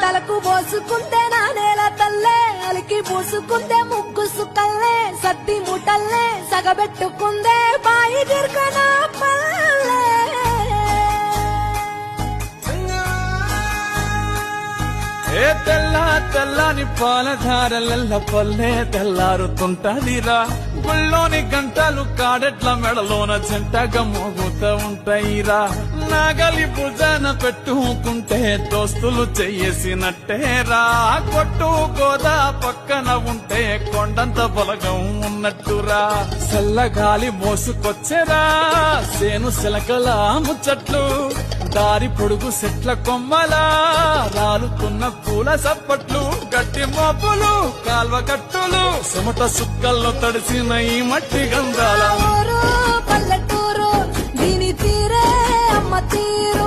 తలకు పోసుకుంటే నా నేల తల్లే అలికి పూసుకుంటే ముగ్గు సుక్కల్లే సత్తి ముటల్లే సగబెట్టుకుందే బాయి దిర్కన పల్లె ఏ తెల్ల తెల్లని పాలధారలెల్ల పల్లె తెల్లారుతుంటదిరా గుళ్ళోని గంటలు కాడెట్ల మెడలోన జంటగా మోగుతూ ఉంటాయిరా నాగలి భుజాన పెట్టుకుంటే దోస్తులు చెయ్యేసినట్టేరా కొట్టు గోదా పక్కన ఉంటే కొండంత బలగం ఉన్నట్టురా చల్లగాలి మోసుకొచ్చెరా సేను శిలకల ముచ్చట్లు దారి పొడుగు చెట్ల కొమ్మలా రాలుతున్న పూల సప్పట్లు గట్టి మోపులు కాల్వ కట్టులు చెమట సుక్కల్లో తడిసిన ఈ మట్టి గంధాల పల్లెటూరు దీని తీరే అమ్మ తీరు